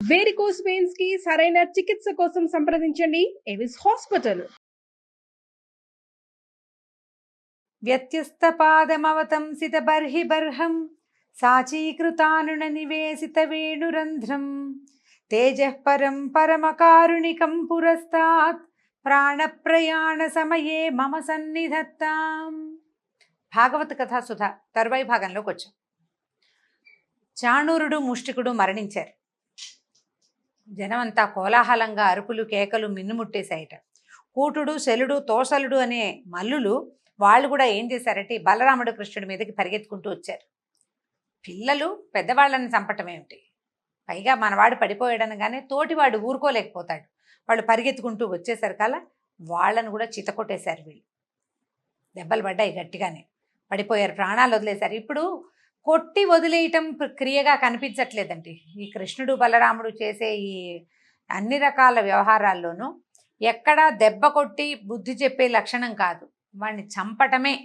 Varicose veins కి సరైన చికిత్స కోసం సంప్రదించండి ఎవిస్ హాస్పిటల్. వ్యత్యస్తపాదమవతంసిత బర్హి బర్హం సాచీకృతానున నివేశిత వేణురంధ్రం తేజః పరం పరమకారుణికం పురస్తాత్ ప్రాణప్రయాణ సమయే మమ సన్నిధత్తాం. భాగవత కథా సుధ తరువాయి భాగంలోకి వచ్చాం. చాణూరుడు ముష్టికుడు మరణించారు. జనమంతా కోలాహలంగా అరుపులు కేకలు మిన్నుముట్టేశాయట. కూటుడు శలుడు తోసలుడు అనే మల్లులు వాళ్ళు కూడా ఏం చేశారంటే బలరాముడు కృష్ణుడి మీదకి పరిగెత్తుకుంటూ వచ్చారు. పిల్లలు పెద్దవాళ్ళని చంపటం ఏమిటి, పైగా మనవాడు పడిపోయాడనగానే తోటివాడు ఊరుకోలేకపోతాడు. వాళ్ళు పరిగెత్తుకుంటూ వచ్చేసరికల్లా వాళ్ళను కూడా చితకొట్టేశారు. వీళ్ళు దెబ్బలు పడ్డాయి, గట్టిగానే పడిపోయారు, ప్రాణాలు వదిలేశారు. ఇప్పుడు కొట్టి వదిలేయటం క్రియగా కనిపించట్లేదండి. ఈ కృష్ణుడు బలరాముడు చేసే ఈ అన్ని రకాల వ్యవహారాల్లోనూ ఎక్కడా దెబ్బ కొట్టి బుద్ధి చెప్పే లక్షణం కాదు, వాడిని చంపటమే.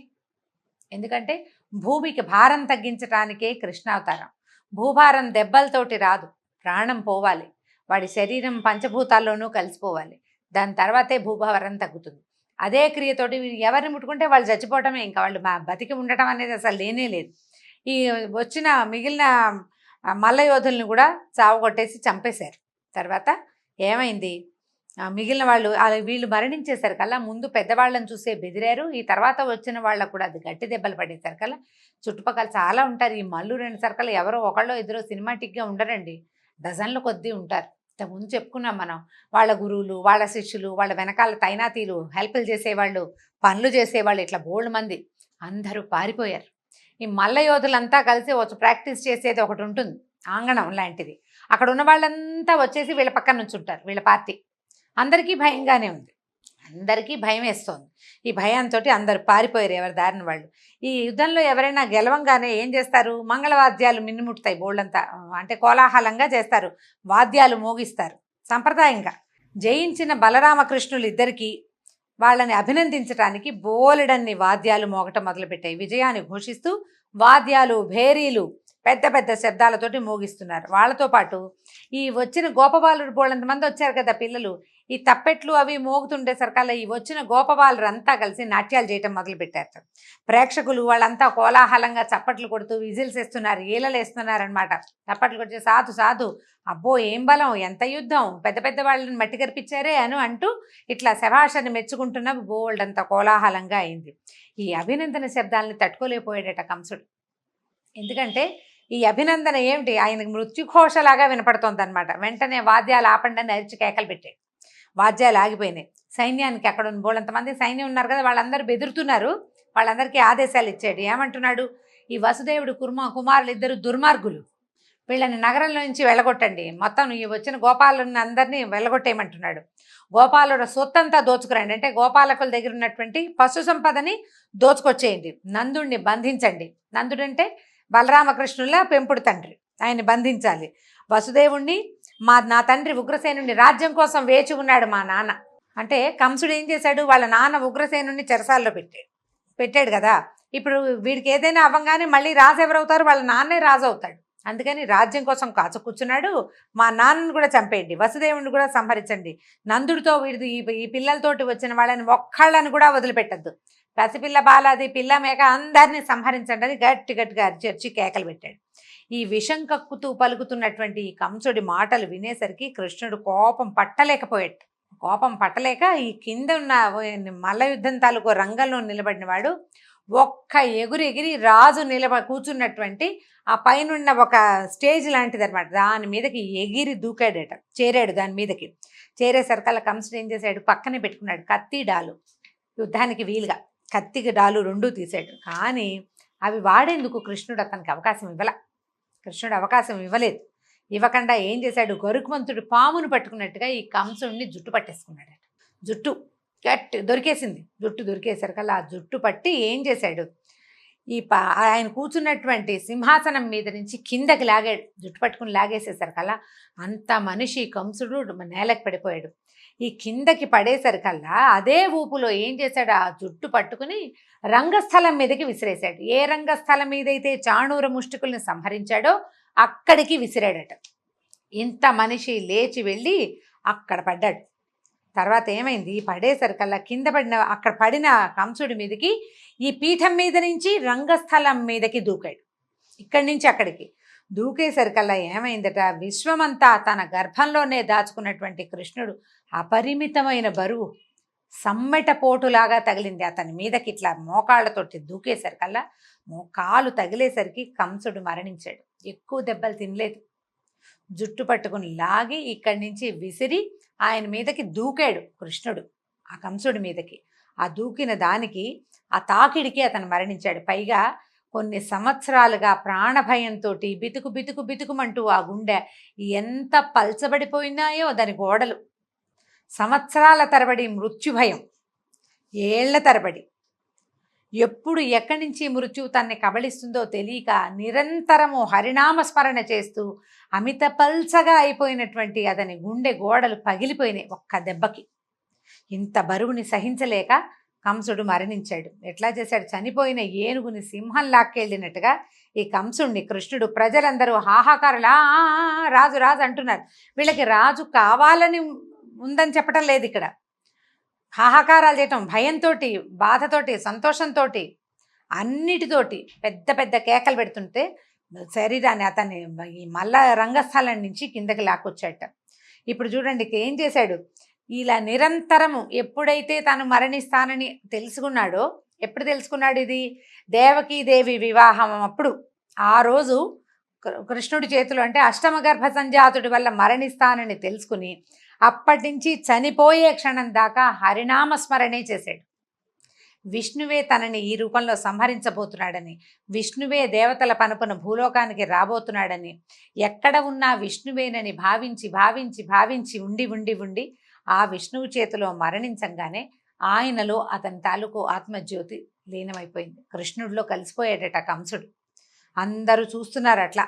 ఎందుకంటే భూమికి భారం తగ్గించటానికే కృష్ణావతారం. భూభారం దెబ్బలతోటి రాదు, ప్రాణం పోవాలి, వాడి శరీరం పంచభూతాల్లోనూ కలిసిపోవాలి, దాని తర్వాతే భూభారం తగ్గుతుంది. అదే క్రియతోటి ఎవరిని ముట్టుకుంటే వాళ్ళు చచ్చిపోవటమే, ఇంకా వాళ్ళు బతికి ఉండటం అనేది అసలు లేనే లేదు. ఈ వచ్చిన మిగిలిన మల్లయోధుల్ని కూడా చావగొట్టేసి చంపేశారు. తర్వాత ఏమైంది, మిగిలిన వాళ్ళు వీళ్ళు మరణించేశారు కల్లా ముందు పెద్దవాళ్ళని చూసే బెదిరారు. ఈ తర్వాత వచ్చిన వాళ్ళకు కూడా అది గట్టి దెబ్బలు పడేశారు కల్లా చుట్టుపక్కల చాలా ఉంటారు. ఈ మల్లు రెండు సర్కల్ ఎవరో ఒకళ్ళో ఇద్దరో సినిమాటిక్గా ఉండరండి, డజన్ల కొద్దీ ఉంటారు. ఇంతకుముందు చెప్పుకున్నాం మనం. వాళ్ళ గురువులు, వాళ్ళ శిష్యులు, వాళ్ళ వెనకాల తైనాతీలు, హెల్ప్లు చేసేవాళ్ళు, పనులు చేసేవాళ్ళు, ఇట్లా బోల్డ్ మంది అందరూ పారిపోయారు. ఈ మల్ల యోధులంతా కలిసి వచ్చి ప్రాక్టీస్ చేసేది ఒకటి ఉంటుంది, ఆంగణం లాంటిది. అక్కడ ఉన్న వాళ్ళంతా వచ్చేసి వీళ్ళ పక్కన నుంచి ఉంటారు. వీళ్ళ పార్టీ అందరికీ భయంగానే ఉంది, అందరికీ భయం వేస్తోంది. ఈ భయంతో అందరు పారిపోయారు, ఎవరి దారిన వాళ్ళు. ఈ యుద్ధంలో ఎవరైనా గెలవంగానే ఏం చేస్తారు, మంగళవాద్యాలు మిన్నుముట్టుతాయి, బోళ్ళంతా అంటే కోలాహలంగా చేస్తారు, వాద్యాలు మోగిస్తారు సంప్రదాయంగా. జయించిన బలరామకృష్ణులు ఇద్దరికీ వాళ్ళని అభినందించడానికి బోలెడన్ని వాద్యాలు మోగటం మొదలుపెట్టాయి. విజయాన్ని ఘోషిస్తూ వాద్యాలు భేరీలు పెద్ద పెద్ద శబ్దాలతోటి మోగిస్తున్నారు. వాళ్ళతో పాటు ఈ వచ్చిన గోపబాలుడు బోళ్ళంతమంది వచ్చారు కదా పిల్లలు, ఈ తప్పెట్లు అవి మోగుతుండే సరికల్లా ఈ వచ్చిన గోపబాలురు అంతా కలిసి నాట్యాలు చేయటం మొదలుపెట్టారు. ప్రేక్షకులు వాళ్ళంతా కోలాహలంగా చప్పట్లు కొడుతూ విజిల్స్ వేస్తున్నారు, ఈలలు వేస్తున్నారు అనమాట. చప్పట్లు కొడితే సాధు సాధు, అబ్బో ఏం బలం, ఎంత యుద్ధం, పెద్ద పెద్ద వాళ్ళని మట్టి కనిపించారే అంటూ ఇట్లా శభాషని మెచ్చుకుంటున్న బోల్డ్ అంత కోలాహలంగా అయింది. ఈ అభినందన శబ్దాలని తట్టుకోలేకపోయాడట కంసుడు. ఎందుకంటే ఈ అభినందన ఏమిటి, ఆయనకు మృత్యుఘోషలాగా వినపడుతోంది అనమాట. వెంటనే వాద్యాలు ఆపండి అని అరిచి కేకలు పెట్టాడు. వాద్యాలు ఆగిపోయినాయి. సైన్యానికి అక్కడ ఉన్న బోళ్ళంతమంది సైన్యం ఉన్నారు కదా, వాళ్ళందరూ బెదురుతున్నారు. వాళ్ళందరికీ ఆదేశాలు ఇచ్చాడు. ఏమంటున్నాడు, ఈ వసుదేవుడు కుమారులు ఇద్దరు దుర్మార్గులు, వీళ్ళని నగరంలో నుంచి వెళ్ళగొట్టండి, మొత్తం ఈ వచ్చిన గోపాలను అందరినీ వెళ్ళగొట్టేయమంటున్నాడు. గోపాలుడు సొత్తంతా దోచుకురండి, అంటే గోపాలకుల దగ్గర ఉన్నటువంటి పశు సంపదని దోచుకొచ్చేయండి, నందుడిని బంధించండి. నందుడు అంటే బలరామకృష్ణుల పెంపుడు తండ్రి, ఆయన్ని బంధించాలి. వసుదేవుణ్ణి నా తండ్రి ఉగ్రసేనుని రాజ్యం కోసం వేచి ఉన్నాడు మా నాన్న అంటే, కంసుడు ఏం చేశాడు, వాళ్ళ నాన్న ఉగ్రసేనుని చెరసాల్లో పెట్టాడు కదా. ఇప్పుడు వీడికి ఏదైనా అవ్వగానే మళ్ళీ రాజు ఎవరవుతారు, వాళ్ళ నాన్నే రాజు అవుతాడు. అందుకని రాజ్యం కోసం కాచు కూర్చున్నాడు. మా నాన్నని కూడా చంపేయండి, వసుదేవుని కూడా సంహరించండి, నందుడితో వీడి ఈ పిల్లలతోటి వచ్చిన వాళ్ళని ఒక్కళ్ళని కూడా వదిలిపెట్టద్దు, పసిపిల్ల బాలాది పిల్ల మేక అందరినీ సంహరించండి అని గట్టి గట్టిగా అరిచి కేకలు పెట్టాడు. ఈ విషం కక్కుతూ పలుకుతున్నటువంటి ఈ కంసుడి మాటలు వినేసరికి కృష్ణుడు కోపం పట్టలేకపోయాడు. కోపం పట్టలేక ఈ కింద ఉన్న మల్ల యుద్ధం తాలూకు రంగంలో నిలబడిన వాడు ఒక్క ఎగిరి రాజు కూర్చున్నటువంటి ఆ పైన ఒక స్టేజ్ లాంటిది అనమాట, దాని మీదకి ఎగిరి దూకాడట. చేరాడు దాని మీదకి. చేరేసరికల్లా కంసుడు ఏం చేశాడు, పక్కనే పెట్టుకున్నాడు కత్తి డాలు, యుద్ధానికి వీలుగా కత్తికి డాలు రెండూ తీసాడు. కానీ అవి వాడేందుకు కృష్ణుడు అతనికి అవకాశం ఇవ్వలేదు. ఇవ్వకుండా ఏం చేశాడు, గరుకుమంతుడు పామును పట్టుకున్నట్టుగా ఈ కంసుడిని జుట్టు పట్టేసుకున్నాడట. జుట్టు గట్టి దొరికేసింది. జుట్టు దొరికేసరికల్లా ఆ జుట్టు పట్టి ఏం చేశాడు, ఆయన కూర్చున్నటువంటి సింహాసనం మీద నుంచి కిందకి లాగాడు. జుట్టు పట్టుకుని లాగేసేసరికల్లా అంత మనిషి కంసుడు నేలకు పడిపోయాడు. ఈ కిందకి పడేసరికల్లా అదే ఊపులో ఏం చేశాడు, ఆ జుట్టు పట్టుకుని రంగస్థలం మీదకి విసిరేశాడు. ఏ రంగస్థలం మీదైతే చాణూర ముష్టికుల్ని సంహరించాడో అక్కడికి విసిరాడట. ఇంత మనిషి లేచి వెళ్ళి అక్కడ పడ్డాడు. తర్వాత ఏమైంది, పడేసరికల్లా కింద పడిన అక్కడ పడిన కంసుడి మీదకి ఈ పీఠం మీద నుంచి రంగస్థలం మీదకి దూకాడు. ఇక్కడి నుంచి అక్కడికి దూకేసరికల్లా ఏమైందట, విశ్వమంతా తన గర్భంలోనే దాచుకున్నటువంటి కృష్ణుడు అపరిమితమైన బరువు సమ్మెట పోటులాగా తగిలింది అతని మీదకి. ఇట్లా మోకాళ్ళతోటి దూకేసరికల్లా కాలు తగిలేసరికి కంసుడు మరణించాడు. ఎక్కువ దెబ్బలు తినలేదు. జుట్టు పట్టుకుని లాగి ఇక్కడి నుంచి విసిరి ఆయన మీదకి దూకాడు కృష్ణుడు, ఆ కంసుడి మీదకి. ఆ దూకిన దానికి, ఆ తాకిడికి అతను మరణించాడు. పైగా కొన్ని సంవత్సరాలుగా ప్రాణభయంతో బితుకు బితుకు బితుకుమంటూ ఆ గుండె ఎంత పల్చబడిపోయినాయో దాని గోడలు. సంవత్సరాల తరబడి మృత్యుభయం, ఏళ్ల తరబడి. ఎప్పుడు ఎక్కడి నుంచి మృత్యువు తన్ని కబళిస్తుందో తెలియక నిరంతరము హరినామస్మరణ చేస్తూ అమిత పల్చగా అయిపోయినటువంటి అతని గుండె గోడలు పగిలిపోయినాయి ఒక్క దెబ్బకి. ఇంత బరువుని సహించలేక కంసుడు మరణించాడు. ఎట్లా చేశాడు, చనిపోయిన ఏనుగుని సింహం లాక్కెళ్ళినట్టుగా ఈ కంసుడిని కృష్ణుడు, ప్రజలందరూ హాహాకారులా రాజు రాజు అంటున్నారు. వీళ్ళకి రాజు కావాలని ఉందని చెప్పటం లేదు ఇక్కడ. హాహాకారాలు చేయటం, భయంతో, బాధతోటి, సంతోషంతో, అన్నిటితోటి పెద్ద పెద్ద కేకలు పెడుతుంటే శరీరాన్ని అతన్ని ఈ మల్ల రంగస్థలం నుంచి కిందకి లాక్కొచ్చాట. ఇప్పుడు చూడండి ఏం చేశాడు, ఇలా నిరంతరము ఎప్పుడైతే తను మరణిస్తానని తెలుసుకున్నాడో, ఎప్పుడు తెలుసుకున్నాడు ఇది, దేవకీదేవి వివాహం అప్పుడు. ఆ రోజు కృష్ణుడి చేతిలో, అంటే అష్టమ గర్భ సంజాతుడి వల్ల మరణిస్తానని తెలుసుకుని అప్పటి నుంచి చనిపోయే క్షణం దాకా హరినామస్మరణే చేశాడు. విష్ణువే తనని ఈ రూపంలో సంహరించబోతున్నాడని, విష్ణువే దేవతల పనుపున భూలోకానికి రాబోతున్నాడని, ఎక్కడ ఉన్నా విష్ణువేనని భావించి భావించి భావించి ఉండి ఉండి ఉండి ఆ విష్ణువు చేతిలో మరణించంగానే ఆయనలో అతని తాలూకు ఆత్మజ్యోతి లీనమైపోయింది. కృష్ణుడిలో కలిసిపోయాడట కంసుడు. అందరూ చూస్తున్నారు, అట్లా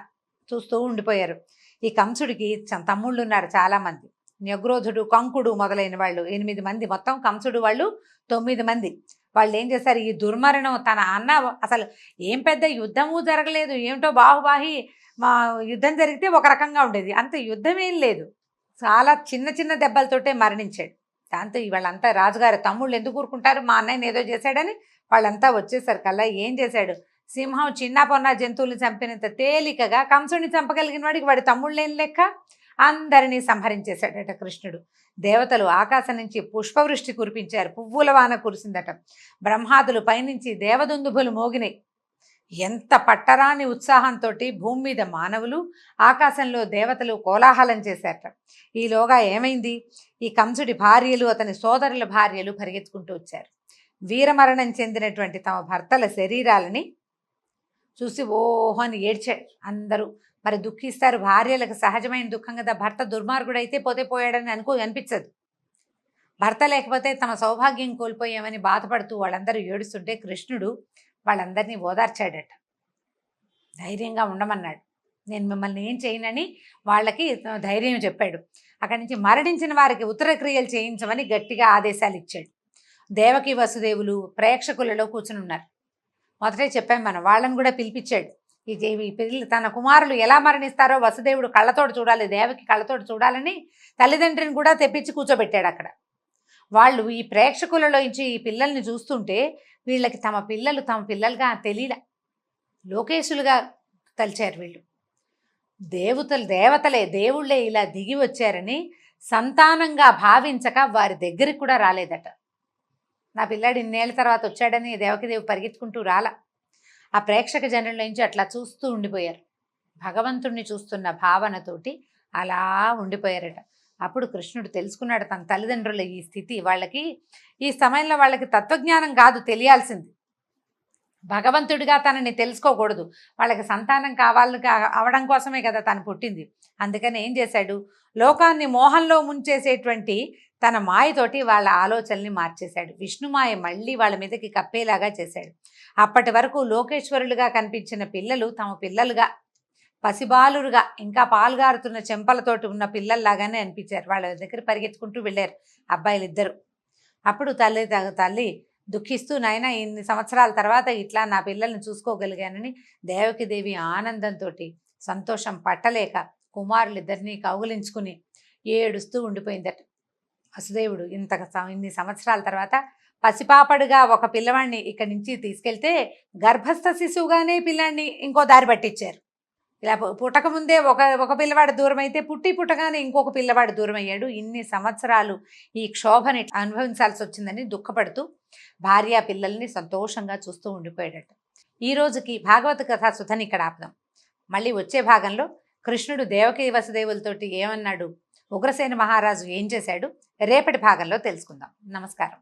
చూస్తూ ఉండిపోయారు. ఈ కంసుడికి తమ్ముళ్ళు ఉన్నారు చాలామంది. న్యగ్రోధుడు, కంకుడు మొదలైన వాళ్ళు 8 మంది, మొత్తం కంసుడు వాళ్ళు 9 మంది. వాళ్ళు ఏం చేశారు, ఈ దుర్మరణం తన అన్న, అసలు ఏం పెద్ద యుద్ధము జరగలేదు, ఏమిటో బాహుబాహి మా యుద్ధం జరిగితే ఒక రకంగా ఉండేది, అంత యుద్ధం ఏం లేదు, చాలా చిన్న చిన్న దెబ్బలతోటే మరణించాడు. దాంతో వాళ్ళంతా, రాజుగారి తమ్ముళ్ళు ఎందుకు ఊరుకుంటారు, మా అన్నయ్యని ఏదో చేశాడని వాళ్ళంతా వచ్చేసరికల్లా ఏం చేశాడు, సింహం చిన్న పొన్న జంతువులు చంపినంత తేలికగా కంసుడిని చంపగలిగిన వాడికి వాడి తమ్ముళ్ళేం లెక్క, అందరినీ సంహరించేశాడట కృష్ణుడు. దేవతలు ఆకాశం నుంచి పుష్పవృష్టి కురిపించారు, పువ్వుల వాన కురిసిందట. బ్రహ్మాదులు పైనుంచి దేవదుందుభులు మోగినాయి. ఎంత పట్టరాని ఉత్సాహంతో భూమి మీద మానవులు, ఆకాశంలో దేవతలు కోలాహలం చేశారట. ఈలోగా ఏమైంది, ఈ కంసుడి భార్యలు, అతని సోదరుల భార్యలు పరిగెత్తుకుంటూ వచ్చారు. వీరమరణం చెందినటువంటి తమ భర్తల శరీరాలని చూసి ఓహో అని ఏడ్చాడు అందరూ. మరి దుఃఖిస్తారు, భార్యలకు సహజమైన దుఃఖం కదా, భర్త దుర్మార్గుడైతే పోతే పోయాడని అనిపించదు. భర్త లేకపోతే తమ సౌభాగ్యం కోల్పోయామని బాధపడుతూ వాళ్ళందరూ ఏడుస్తుంటే కృష్ణుడు వాళ్ళందరినీ ఓదార్చాడట. ధైర్యంగా ఉండమన్నాడు, నేను మిమ్మల్ని ఏం చేయనని వాళ్ళకి ధైర్యం చెప్పాడు. అక్కడి నుంచి మరణించిన వారికి ఉత్తరక్రియలు చేయించమని గట్టిగా ఆదేశాలు ఇచ్చాడు. దేవకి వసుదేవులు ప్రేక్షకులలో కూర్చుని ఉన్నారు. మొదటే చెప్పాం మనం, వాళ్ళని కూడా పిలిపించాడు. ఈ పిల్లలు తన కుమారులు ఎలా మరణిస్తారో వసుదేవుడు కళ్ళతోటి చూడాలి, దేవకి కళ్ళతోటి చూడాలని తల్లిదండ్రిని కూడా తెప్పించి కూర్చోబెట్టాడు అక్కడ. వాళ్ళు ఈ ప్రేక్షకులలో నుంచి ఈ పిల్లల్ని చూస్తుంటే వీళ్ళకి తమ పిల్లలు తమ పిల్లలుగా తెలియలే, లోకేశులుగా తలిచారు వీళ్ళు. దేవతలే దేవుళ్ళే ఇలా దిగి వచ్చారని సంతానంగా భావించక వారి దగ్గరికి కూడా రాలేదట. నా పిల్లాడు ఇన్నేళ్ల తర్వాత వచ్చాడని దేవకిదేవి పరిగెత్తుకుంటూ రాలా. ఆ ప్రేక్షక జనుల నుంచి అట్లా చూస్తూ ఉండిపోయారు, భగవంతుణ్ణి చూస్తున్న భావనతోటి అలా ఉండిపోయారట. అప్పుడు కృష్ణుడు తెలుసుకున్నాడు తన తల్లిదండ్రుల ఈ స్థితి. వాళ్ళకి ఈ సమయంలో వాళ్ళకి తత్వజ్ఞానం కాదు తెలియాల్సింది, భగవంతుడిగా తనని తెలుసుకోకూడదు, వాళ్ళకి సంతానం అవడం కోసమే కదా తను పుట్టింది. అందుకని ఏం చేశాడు, లోకాన్ని మోహంలో ముంచేసేటువంటి తన మాయతోటి వాళ్ళ ఆలోచనల్ని మార్చేశాడు. విష్ణుమాయ మళ్ళీ వాళ్ళ మీదకి కప్పేలాగా చేశాడు. అప్పటి వరకు లోకేశ్వరులుగా కనిపించిన పిల్లలు తమ పిల్లలుగా, పసిబాలురుగా, ఇంకా పాల్గారుతున్న చెంపలతోటి ఉన్న పిల్లల్లాగానే అనిపించారు. వాళ్ళ దగ్గర పరిగెత్తుకుంటూ వెళ్ళారు అబ్బాయిలు ఇద్దరు. అప్పుడు తల్లి దుఃఖిస్తూ, నాయన ఇన్ని సంవత్సరాల తర్వాత ఇట్లా నా పిల్లల్ని చూసుకోగలిగానని దేవకిదేవి ఆనందంతో సంతోషం పట్టలేక కుమారులిద్దరినీ కౌగిలించుకుని ఏడుస్తూ ఉండిపోయిందట. వసుదేవుడు ఇన్ని సంవత్సరాల తర్వాత పసిపాపడుగా ఒక పిల్లవాడిని ఇక్కడి నుంచి తీసుకెళ్తే గర్భస్థ శిశువుగానే పిల్లాడిని ఇంకో దారి పట్టించారు. ఇలా పుట్టక ముందే ఒక పిల్లవాడు దూరం అయితే పుట్టగానే ఇంకొక పిల్లవాడు దూరం అయ్యాడు. ఇన్ని సంవత్సరాలు ఈ క్షోభని అనుభవించాల్సి వచ్చిందని దుఃఖపడుతూ భార్య పిల్లల్ని సంతోషంగా చూస్తూ ఉండిపోయాడట. ఈ రోజుకి భాగవత కథా సుధని ఇక్కడ ఆపుదాం. మళ్ళీ వచ్చే భాగంలో కృష్ణుడు దేవకీ వసుదేవులతోటి ఏమన్నాడు, ఉగ్రసేన మహారాజు ఏం చేశాడు, రేపటి భాగంలో తెలుసుకుందాం. నమస్కారం.